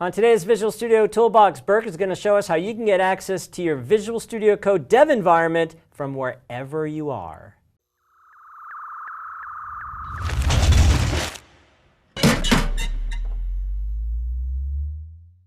On today's Visual Studio Toolbox, Burke is going to show us how you can get access to your Visual Studio Code dev environment from wherever you are.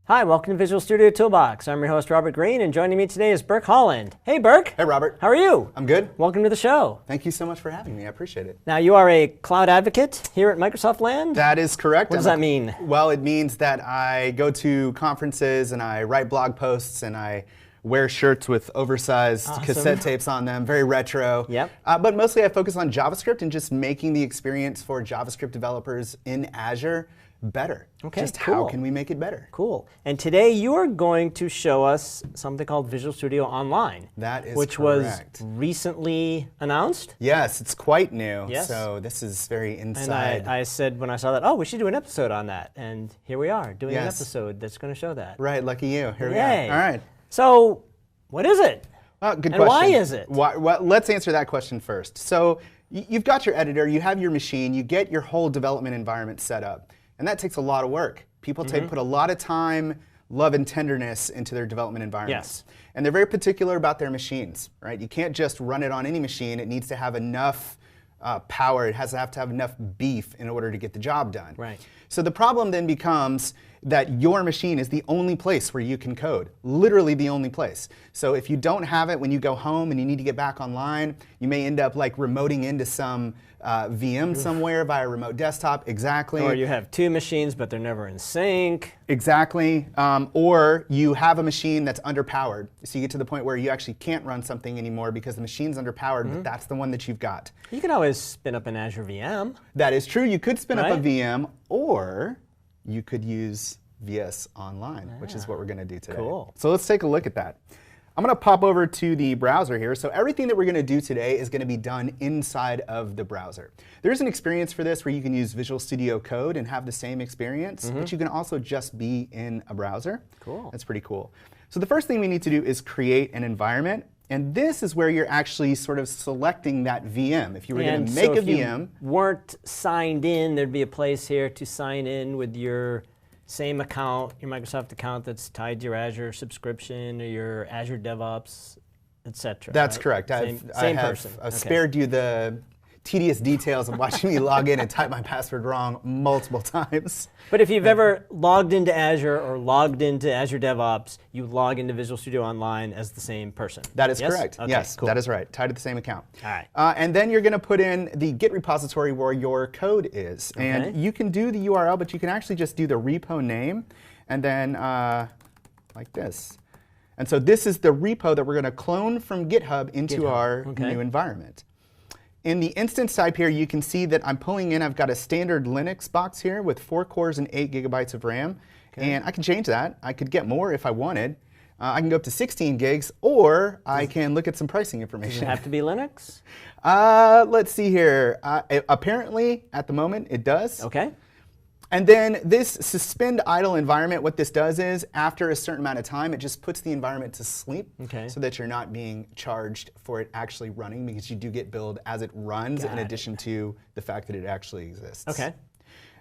Hi, welcome to Visual Studio Toolbox. I'm your host, Robert Green, and joining me today is Burke Holland. Hey, Burke. Hey, Robert. How are you? I'm good. Welcome to the show. Thank you so much for having me. I appreciate it. Now, you are a cloud advocate here at Microsoft Land? That is correct. What does that mean? Well, it means that I go to conferences and I write blog posts and I wear shirts with oversized cassette tapes on them, very retro. Yep. But mostly I focus on JavaScript and just making the experience for JavaScript developers in Azure better. Okay, just cool. how can we make it better? Cool. And today you are going to show us something called Visual Studio Online. That is which correct. Was recently announced. Yes, it's quite new. Yes. So this is very inside. And I said when I saw that, oh, we should do an episode on that. And here we are doing an episode that's going to show that. Right, lucky you. Here we Yay. are. All right. So what is it? Well, good and question. why is it? Well, let's answer that question first. So you've got your editor, you have your machine, you get your whole development environment set up. And that takes a lot of work. People put a lot of time, love, and tenderness into their development environments. Yes. And they're very particular about their machines, right? You can't just run it on any machine. It needs to have enough power. It has to have enough beef in order to get the job done. Right. So the problem then becomes that your machine is the only place where you can code, literally the only place. So if you don't have it when you go home and you need to get back online, you may end up like remoting into some VM somewhere via remote desktop. Exactly. Or you have two machines, but they're never in sync. Exactly. Or you have a machine that's underpowered. So you get to the point where you actually can't run something anymore because the machine's underpowered, but that's the one that you've got. You can always spin up an Azure VM. That is true. You could spin up a Right? VM, or you could use VS Online, which is what we're going to do today. Cool. So let's take a look at that. I'm going to pop over to the browser here. So everything that we're going to do today is going to be done inside of the browser. There's an experience for this where you can use Visual Studio Code and have the same experience, but you can also just be in a browser. Cool. That's pretty cool. So the first thing we need to do is create an environment. And this is where you're actually sort of selecting that VM. If you were going to make a VM. You weren't signed in, there'd be a place here to sign in with your same account, your Microsoft account that's tied to your Azure subscription or your Azure DevOps, etc. That's right? correct. I've spared you the tedious details of watching me log in and type my password wrong multiple times. But if you've ever logged into Azure or logged into Azure DevOps, you log into Visual Studio Online as the same person. That is yes? correct. Okay, yes, cool. that is right. Tied to the same account. All right. And then you're going to put in the Git repository where your code is. Okay. And you can do the URL, but you can actually just do the repo name and then like this. And so this is the repo that we're going to clone from GitHub into our new environment. In the instance type here, you can see that I'm pulling in, I've got a standard Linux box here with 4 cores and 8 gigabytes of RAM. And I can change that. I could get more if I wanted. I can go up to 16 gigs, or I can look at some pricing information. Does it have to be Linux? Let's see here. Apparently, at the moment, it does. Okay. And then this suspend idle environment, what this does is, after a certain amount of time, it just puts the environment to sleep so that you're not being charged for it actually running, because you do get billed as it runs in addition to the fact that it actually exists. Okay.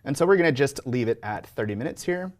And so we're going to just leave it at 30 minutes here.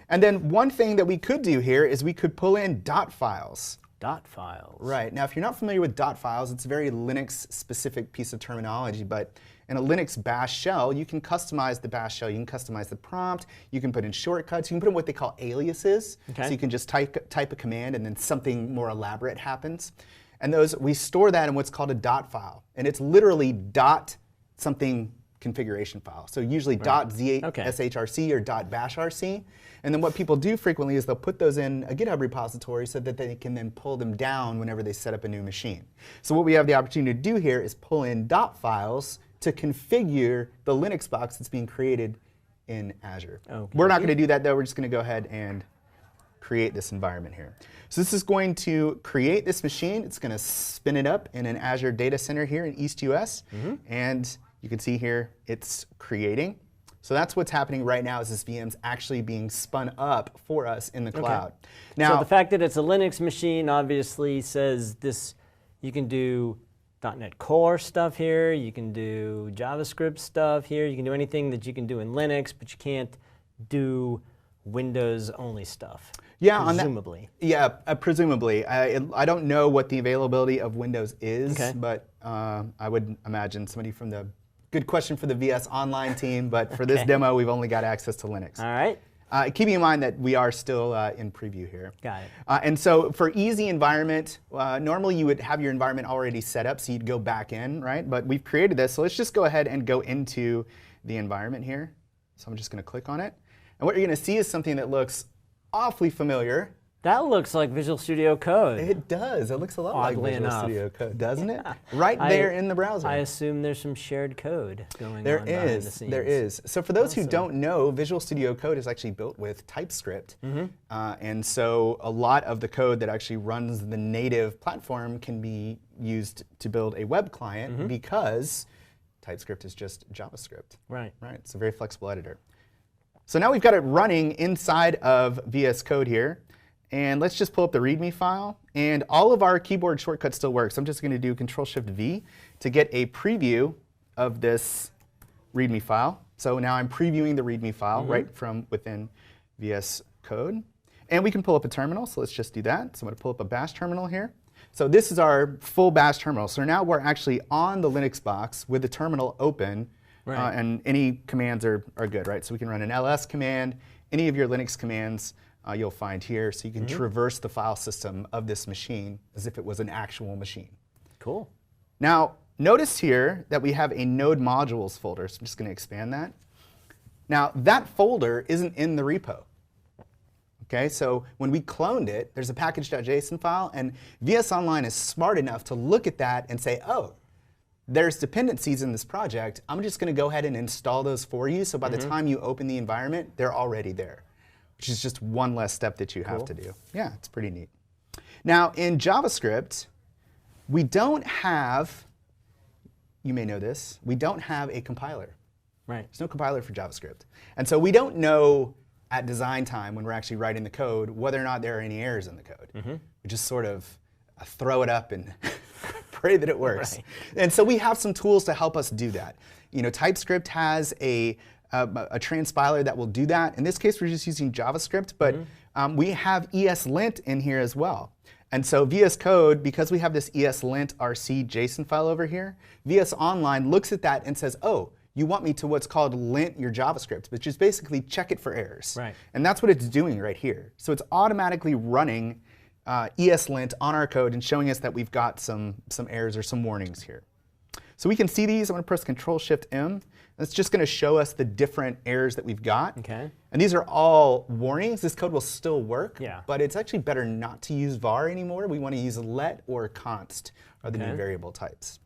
And then one thing that we could do here is we could pull in dot files. Dot files. Right. Now, if you're not familiar with dot files, it's a very Linux-specific piece of terminology, but in a Linux bash shell, you can customize the bash shell. You can customize the prompt. You can put in shortcuts. You can put in what they call aliases. Okay. So you can just type a command and then something more elaborate happens. And we store that in what's called a dot file. And it's literally dot something configuration file. So usually .shrc or .bashrc. And then what people do frequently is they'll put those in a GitHub repository so that they can then pull them down whenever they set up a new machine. So what we have the opportunity to do here is pull in dot files to configure the Linux box that's being created in Azure. Okay. We're not going to do that, though. We're just going to go ahead and create this environment here. So this is going to create this machine. It's going to spin it up in an Azure data center here in East US. And you can see here it's creating. So that's what's happening right now, is this VM's actually being spun up for us in the cloud. Now, so the fact that it's a Linux machine obviously says this, you can do .NET Core stuff here, you can do JavaScript stuff here, you can do anything that you can do in Linux, but you can't do Windows-only stuff. Yeah, presumably. Presumably. I don't know what the availability of Windows is, Okay. but I would imagine somebody from the, good question for the VS Online team, but for this demo, we've only got access to Linux. All right. Keeping in mind that we are still in preview here. Got it. And so for easy environment, normally you would have your environment already set up, so you'd go back in, right? But we've created this, so let's just go ahead and go into the environment here. So I'm just going to click on it. And what you're going to see is something that looks awfully familiar. That looks like Visual Studio Code. It does. It looks a lot Oddly like Visual enough. Studio Code, doesn't it? Right there in the browser. I assume there's some shared code going on There behind the is. scenes. There is. So for those who don't know, Visual Studio Code is actually built with TypeScript. And so a lot of the code that actually runs the native platform can be used to build a web client because TypeScript is just JavaScript. Right. Right. It's a very flexible editor. So now we've got it running inside of VS Code here. And let's just pull up the README file. And all of our keyboard shortcuts still work. So I'm just going to do Control-Shift-V to get a preview of this README file. So now I'm previewing the README file right from within VS Code. And we can pull up a terminal. So let's just do that. So I'm going to pull up a bash terminal here. So this is our full bash terminal. So now we're actually on the Linux box with the terminal open. Right. And any commands are good, right? So we can run an ls command. Any of your Linux commands you'll find here. So you can traverse the file system of this machine as if it was an actual machine. Cool. Now, notice here that we have a node modules folder. So I'm just going to expand that. Now, that folder isn't in the repo. Okay, so when we cloned it, there's a package.json file, and VS Online is smart enough to look at that and say, oh, there's dependencies in this project. I'm just going to go ahead and install those for you, so by the time you open the environment, they're already there, which is just one less step that you have to do. Yeah, it's pretty neat. Now, in JavaScript, we don't have, you may know this, we don't have a compiler. Right. There's no compiler for JavaScript. And so we don't know at design time when we're actually writing the code whether or not there are any errors in the code. We just sort of throw it up and pray that it works. Right. And so we have some tools to help us do that. You know, TypeScript has a transpiler that will do that. In this case, we're just using JavaScript, but we have ESLint in here as well. And so VS Code, because we have this ESLint RC JSON file over here, VS Online looks at that and says, oh, you want me to what's called lint your JavaScript, which is basically check it for errors. Right. And that's what it's doing right here. So it's automatically running ESLint on our code and showing us that we've got some errors or some warnings here. So we can see these. I'm going to press Control-Shift-M. It's just going to show us the different errors that we've got. Okay. And these are all warnings. This code will still work, Yeah. but it's actually better not to use var anymore. We want to use let or const are the new Okay. variable types.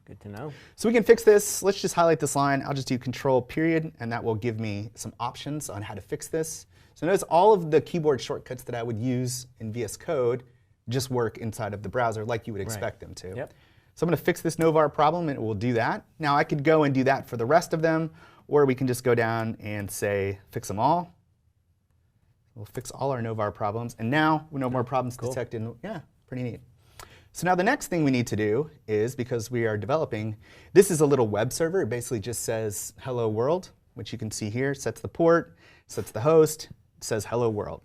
Good to know. So we can fix this. Let's just highlight this line. I'll just do Control period, and that will give me some options on how to fix this. So notice all of the keyboard shortcuts that I would use in VS Code just work inside of the browser like you would expect them to. Yep. So I'm going to fix this novar problem, and it will do that. Now I could go and do that for the rest of them, or we can just go down and say fix them all. We'll fix all our novar problems, and now no more problems detected. Yeah, pretty neat. So now the next thing we need to do is, because we are developing, this is a little web server. It basically just says hello world, which you can see here. Sets the port, sets the host, says hello world.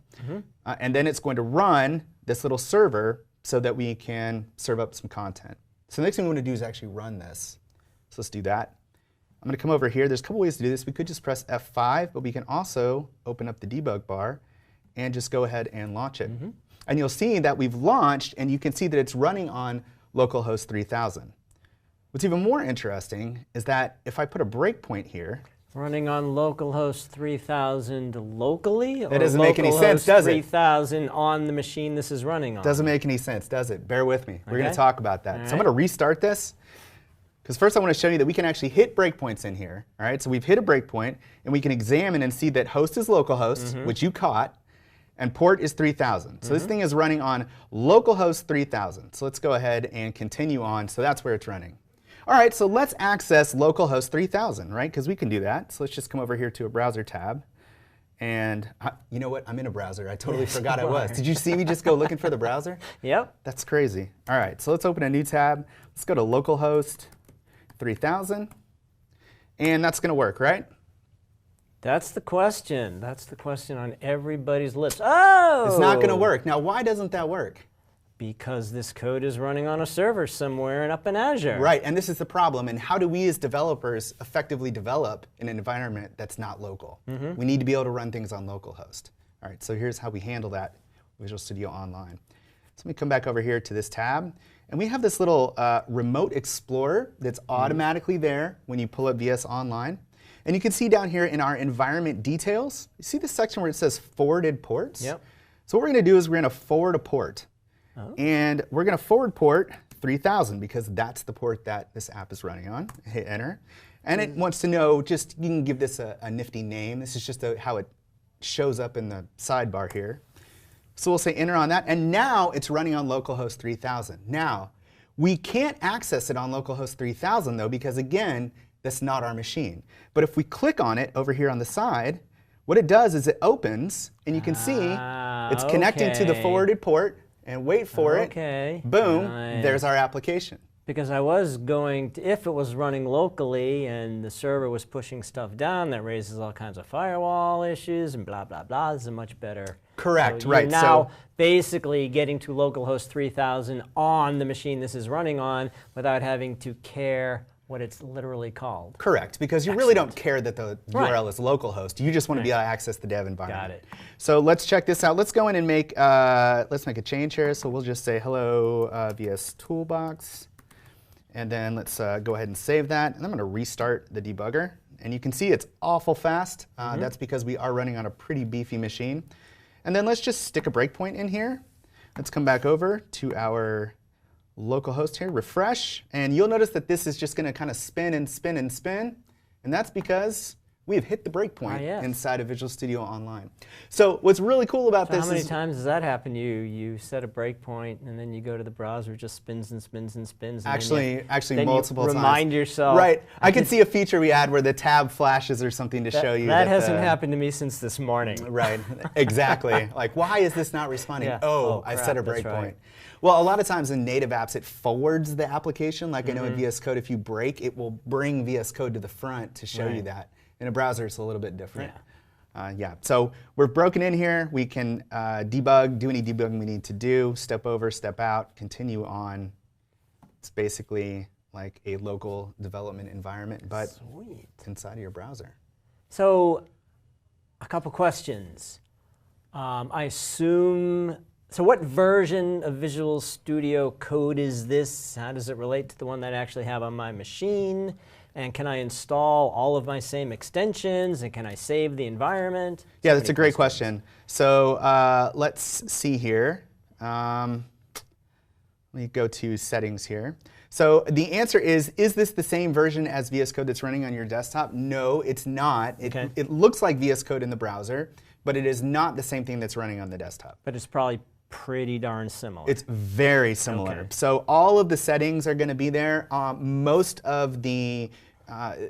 And then it's going to run this little server so that we can serve up some content. So the next thing we want to do is actually run this. So let's do that. I'm going to come over here. There's a couple ways to do this. We could just press F5, but we can also open up the debug bar and just go ahead and launch it. And you'll see that we've launched, and you can see that it's running on localhost 3000. What's even more interesting is that if I put a breakpoint here, Running on localhost 3000 locally? That doesn't make any sense, does it? 3000 on the machine this is running on. doesn't make any sense, does it? Bear with me. We're going Okay. to talk about that. All So I'm right. going to restart this, because first I want to show you that we can actually hit breakpoints in here. All right, so we've hit a breakpoint, and we can examine and see that host is localhost, which you caught, and port is 3000. So this thing is running on localhost 3000. So let's go ahead and continue on. So that's where it's running. All right, so let's access localhost 3000, right? Because we can do that. So let's just come over here to a browser tab. And you know what? I'm in a browser. I totally forgot I was. Did you see me just go looking for the browser? Yep. That's crazy. All right, so let's open a new tab. Let's go to localhost 3000. And that's going to work, right? That's the question. That's the question on everybody's lips. Oh! It's not going to work. Now, why doesn't that work? Because this code is running on a server somewhere and up in Azure. Right, and this is the problem. And how do we as developers effectively develop in an environment that's not local? We need to be able to run things on localhost. All right, so here's how we handle that Visual Studio Online. So let me come back over here to this tab. And we have this little Remote Explorer that's automatically there when you pull up VS Online. And you can see down here in our environment details, you see this section where it says forwarded ports? Yep. So what we're going to do is we're going to forward a port. Oh. And we're going to forward port 3000 because that's the port that this app is running on. Hit enter. And it wants to know, just you can give this a nifty name. This is just how it shows up in the sidebar here. So we'll say enter on that. And now it's running on localhost 3000. Now, we can't access it on localhost 3000 though because again, that's not our machine. But if we click on it over here on the side, what it does is it opens, and you can see it's connecting to the forwarded port, and wait for it, boom, there's our application. Because I was going to, if it was running locally and the server was pushing stuff down, that raises all kinds of firewall issues and blah, blah, blah. This is a much better. Correct, so right. You're now basically getting to localhost 3000 on the machine this is running on without having to care what it's literally called. Correct, because you really don't care that the URL is localhost. You just want to be able to access the dev environment. Got it. So let's check this out. Let's go in and make let's make a change here. So we'll just say hello VS Toolbox, and then let's go ahead and save that. And I'm going to restart the debugger, and you can see it's awful fast. That's because we are running on a pretty beefy machine. And then let's just stick a breakpoint in here. Let's come back over to our localhost here, refresh, and you'll notice that this is just going to kind of spin and spin and spin, and that's because we have hit the breakpoint inside of Visual Studio Online. So what's really cool about this is... How many times does that happen to you? You set a breakpoint, and then you go to the browser, it just spins and spins and spins. And actually then multiple times. Remind yourself. Right. I can see a feature we add where the tab flashes or something to show you that hasn't happened to me since this morning. Right. Exactly. Like, why is this not responding? Yeah. Oh, I set a breakpoint. Well, a lot of times in native apps, it forwards the application. Like I know in VS Code, if you break, it will bring VS Code to the front to show you that. In a browser, it's a little bit different. Yeah. So we're broken in here. We can debug, do any debugging we need to do, step over, step out, continue on. It's basically like a local development environment, but inside of your browser. So a couple questions. I assume... So what version of Visual Studio Code is this? How does it relate to the one that I actually have on my machine? And can I install all of my same extensions? And can I save the environment? Yeah, that's a great question. So let's see here. Let me go to settings here. So the answer is this the same version as VS Code that's running on your desktop? No, it's not. It looks like VS Code in the browser, but it is not the same thing that's running on the desktop. But it's probably pretty darn similar. It's very similar. So all of the settings are going to be there. Most of the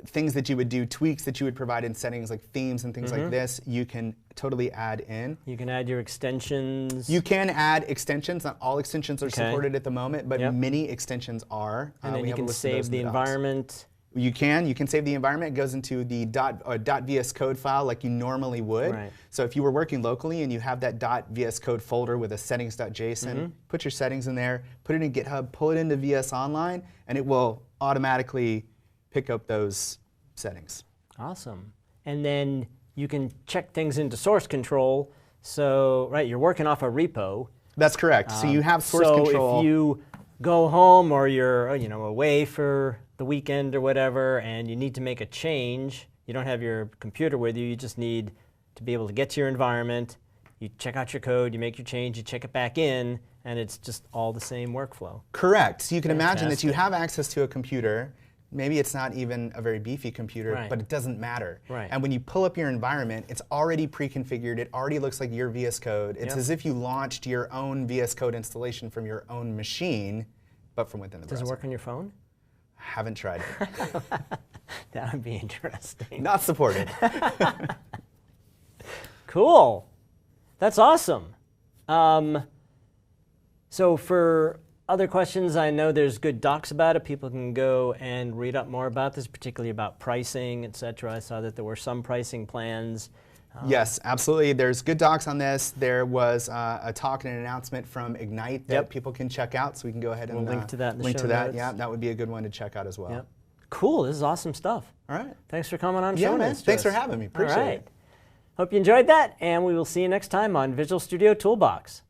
things that you would do, tweaks that you would provide in settings like themes and things like this, you can totally add in. You can add your extensions. You can add extensions. Not all extensions are supported at the moment, but many extensions are. And then you can save the environment. You can save the environment. It goes into the .vs code file like you normally would. Right. So if you were working locally and you have that .vs code folder with a settings.json, put your settings in there, put it in GitHub, pull it into VS Online, and it will automatically pick up those settings. Awesome. And then you can check things into source control. So, you're working off a repo. That's correct. So you have source control. So if you go home or you're away for the weekend or whatever, and you need to make a change, you don't have your computer with you, you just need to be able to get to your environment, you check out your code, you make your change, you check it back in, and it's just all the same workflow. Correct. So you can imagine that you have access to a computer. Maybe it's not even a very beefy computer, but it doesn't matter. And when you pull up your environment, it's already pre-configured. It already looks like your VS Code. It's as if you launched your own VS Code installation from your own machine, but from within the browser. Does it work on your phone? Haven't tried it. That would be interesting. Not supported. Cool. That's awesome. So for other questions, I know there's good docs about it. People can go and read up more about this, particularly about pricing, et cetera. I saw that there were some pricing plans. Yes, absolutely. There's good docs on this. There was a talk and an announcement from Ignite that people can check out, so we can go ahead and we'll link to that in the link show to that. notes. Yeah, that would be a good one to check out as well. Yep. Cool. This is awesome stuff. All right. Thanks for coming on. Yeah, showing man. us to Thanks us. for having me. Appreciate All right. it. Hope you enjoyed that, and we will see you next time on Visual Studio Toolbox.